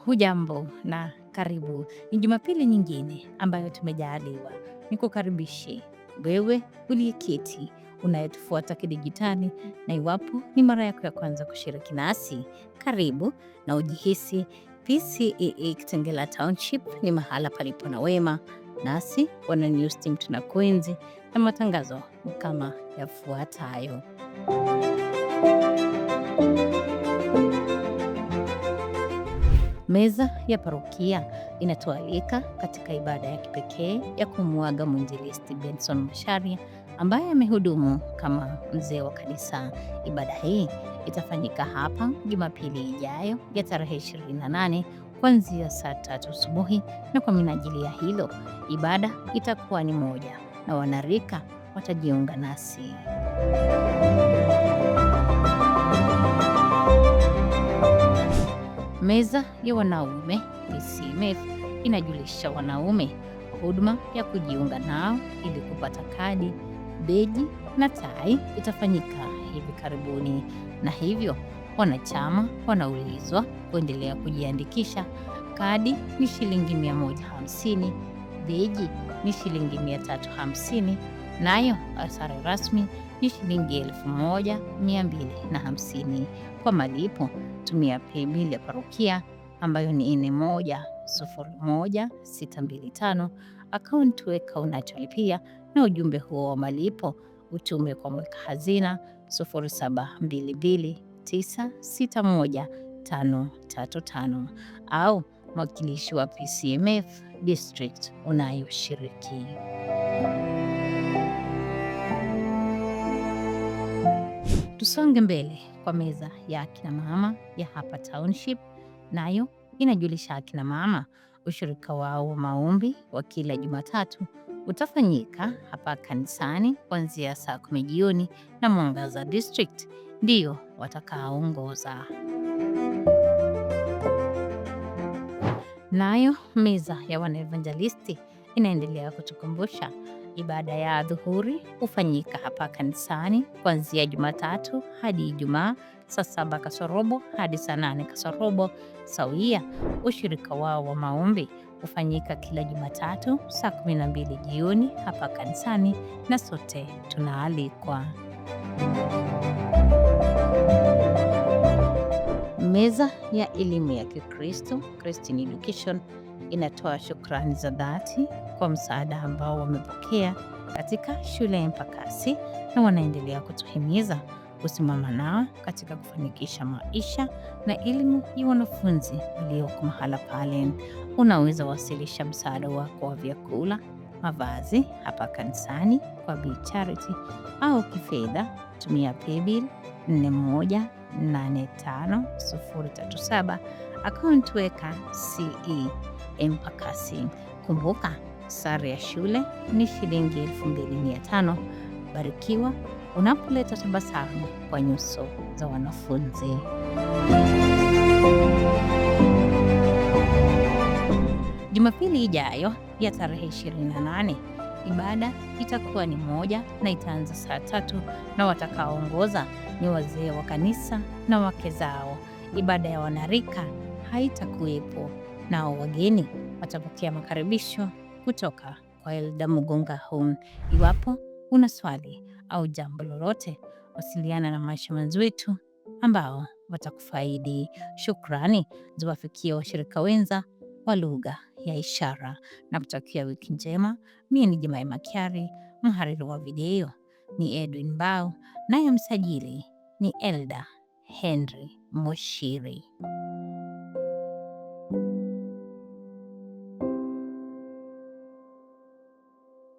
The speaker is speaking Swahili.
Hujambo na karibu. Ni Jumapili nyingine ambayo tumejaliwa nikukaribishe wewe uliyeketi unayetufuata kidijitali, na iwapo ni mara yako ya kwanza kushiriki nasi, karibu na ujihisi PCEA Kitengela Township ni mahala palipo na wema, nasi wana News Team tunakuenzi na matangazo kama yafuatayo. Meza ya parokia inatualika katika ibada ya kipekee ya kumuaga mwinjilisti Benson Macharia ambaye amehudumu kama mzee wa kanisa. Ibada hii itafanyika hapa Jumapili ijayo ya tarehe 28 kuanzia saa 3 asubuhi, na kwa minajili ya hilo ibada itakuwa ni moja na wanarika watajiunga nasi. Meza ya wanaume PCMF inajulisha wanaume huduma ya kujiunga nao ili kupata kadi, beji na tai itafanyika hivi karibuni, na hivyo wanachama wanaulizwa kuendelea kujiandikisha. Kadi ni shilingi 150, beji ni shilingi 350, nayo sare rasmi ni shilingi 1250. Kwa malipo tumia paybill ya parokia ambayo ni 4101,625. Akaunti weka unacholipia, na ujumbe huo wa malipo utume kwa mweka hazina 0722961535 au mwakilishi wa PCMF district unayoshiriki. Tusonge mbele kwa meza ya akina mama ya hapa township, nayo inajulisha akina mama ushirika wao wa maombi wa kila Jumatatu utafanyika hapa kanisani kuanzia saa 10 jioni, na Mwangaza district ndio watakaoongoza. Nayo meza ya wanaevangelisti inaendelea kutukumbusha ibada ya adhuhuri hufanyika hapa kanisani kuanzia Jumatatu hadi Ijumaa saa 7 kasorobo hadi saa 8 kasorobo sawia. Ushirika wao wa maombi hufanyika kila Jumatatu saa 12 jioni hapa kanisani, na sote tunaalikwa. Meza ya elimu ya Kikristo, Christian Education, inatoa shukrani za dhati kwa msaada ambao wamepokea katika shule ya Mpakasi, na wanaendelea kutuhimiza kusimama nao katika kufanikisha maisha na elimu ya wanafunzi walioko mahala pale. Unaweza wasilisha msaada wako wa vyakula, mavazi hapa kanisani kwa Bi Charity, au kifedha tumia paybill 4185,037, akaunti weka CE Mpakasi. Kumbuka, sare ya shule ni shilingi 2500. Barikiwa unapoleta tabasamu kwa nyuso za wanafunzi. Jumapili ijayo ya tarehe 28 ibada itakuwa ni moja na itaanza saa 3, na watakaoongoza ni wazee wa kanisa na wake zao. Ibada ya wanarika haitakuwepo, nao wageni watapokea makaribisho kutoka kwa Elda Mugunga Home. Iwapo una swali au jambo lolote, wasiliana na Maisha Manzetu ambao watakufaidi. Shukrani ziwafikia washirika wenza wa lugha ya ishara, na kutakia wiki njema. Mimi ni Jemai Makiari, mhariri wa video ni Edwin Mbao, naye msajili ni Elda Henry Moshiri.